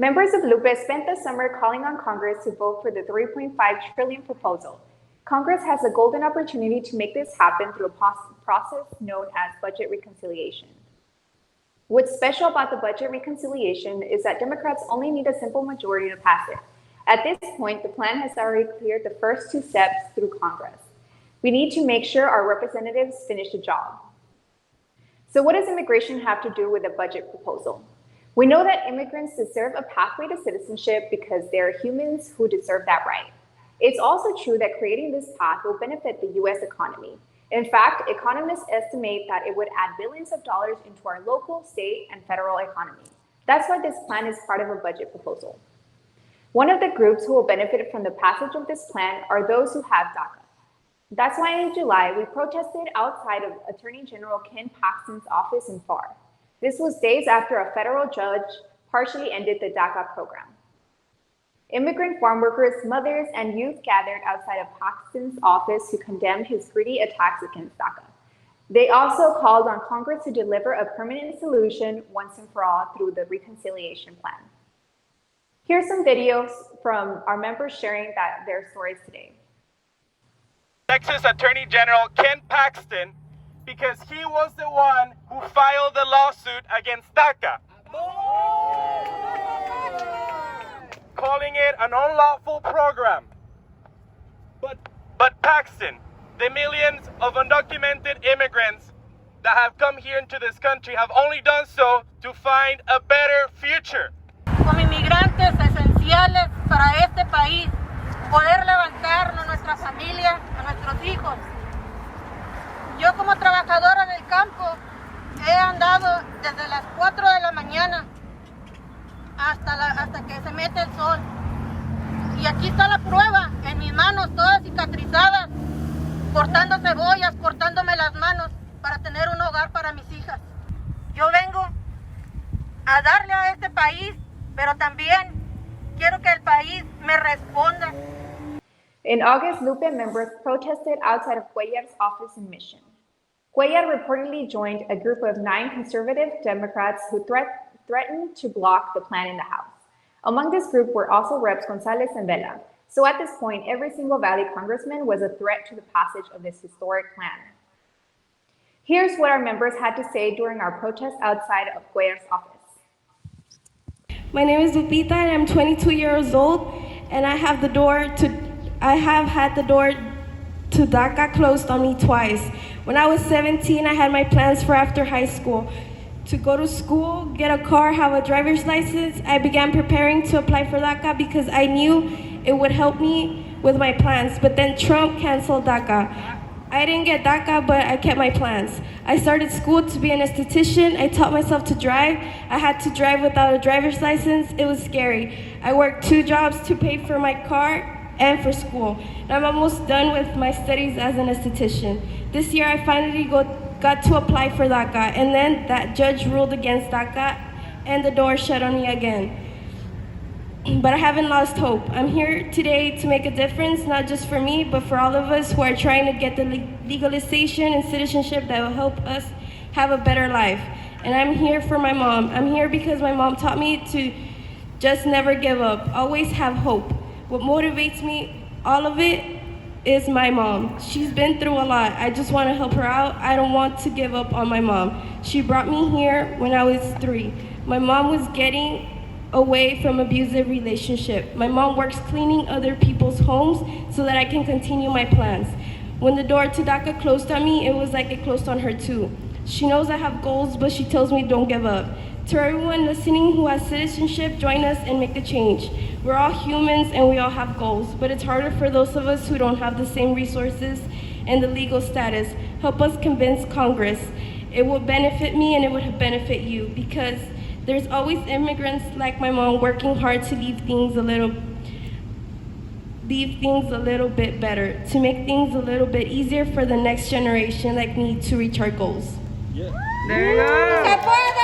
Members of Lupe spent the summer calling on Congress to vote for the $3.5 trillion proposal. Congress has a golden opportunity to make this happen through a process known as budget reconciliation. What's special about the budget reconciliation is that Democrats only need a simple majority to pass it. At this point, the plan has already cleared the first 2 steps through Congress. We need to make sure our representatives finish the job. So what does immigration have to do with the budget proposal? We know that immigrants deserve a pathway to citizenship because they're humans who deserve that right. It's also true that creating this path will benefit the US economy. In fact, economists estimate that it would add billions of dollars into our local, state, and federal economy. That's why this plan is part of a budget proposal. One of the groups who will benefit from the passage of this plan are those who have DACA. That's why in July, we protested outside of Attorney General Ken Paxton's office in FAR. This was days after a federal judge partially ended the DACA program. Immigrant farm workers, mothers, and youth gathered outside of Paxton's office to condemn his greedy attacks against DACA. They also called on Congress to deliver a permanent solution once and for all through the reconciliation plan. Here's some videos from our members sharing their stories today. Texas Attorney General Ken Paxton, because he was the one who filed the lawsuit against DACA, calling it an unlawful program. But Paxton, the millions of undocumented immigrants that have come here into this country have only done so to find a better future. Como inmigrantes esenciales para este país, poder levantarnos, nuestra familia, a nuestros hijos. Yo como trabajadora del campo he andado desde las 4 de la mañana hasta que se mete el sol. Y aquí está la prueba, en mis manos todas cicatrizadas, cortando cebollas, cortándome las manos para tener un hogar para mis hijas. Yo vengo a darle a este país, pero también quiero que el país me responda. In August, Lupe members protested outside of Cuellar's office in Mission. Cuellar reportedly joined a group of 9 conservative Democrats who threatened to block the plan in the House. Among this group were also Reps Gonzalez and Vela. So at this point, every single Valley congressman was a threat to the passage of this historic plan. Here's what our members had to say during our protest outside of Cuellar's office. My name is Lupita and I'm 22 years old, and I have had the door to DACA closed on me twice. When I was 17, I had my plans for after high school. To go to school, get a car, have a driver's license. I began preparing to apply for DACA because I knew it would help me with my plans, but then Trump canceled DACA. I didn't get DACA, but I kept my plans. I started school to be an esthetician. I taught myself to drive. I had to drive without a driver's license. It was scary. I worked 2 jobs to pay for my car and for school. And I'm almost done with my studies as an esthetician. This year I finally got to apply for DACA, and then that judge ruled against DACA and the door shut on me again. But I haven't lost hope. I'm here today to make a difference, not just for me, but for all of us who are trying to get the legalization and citizenship that will help us have a better life. And I'm here for my mom. I'm here because my mom taught me to just never give up, always have hope. What motivates me, all of it, is my mom. She's been through a lot. I just want to help her out. I don't want to give up on my mom. She brought me here when I was 3. My mom was getting away from abusive relationship. My mom works cleaning other people's homes so that I can continue my plans. When the door to DACA closed on me, it was like it closed on her too. She knows I have goals, but she tells me don't give up. To everyone listening who has citizenship, join us and make a change. We're all humans and we all have goals, but it's harder for those of us who don't have the same resources and the legal status. Help us convince Congress. It will benefit me and it would benefit you, because there's always immigrants like my mom working hard to leave things a little bit better, to make things a little bit easier for the next generation like me to reach our goals. Yeah. There you go.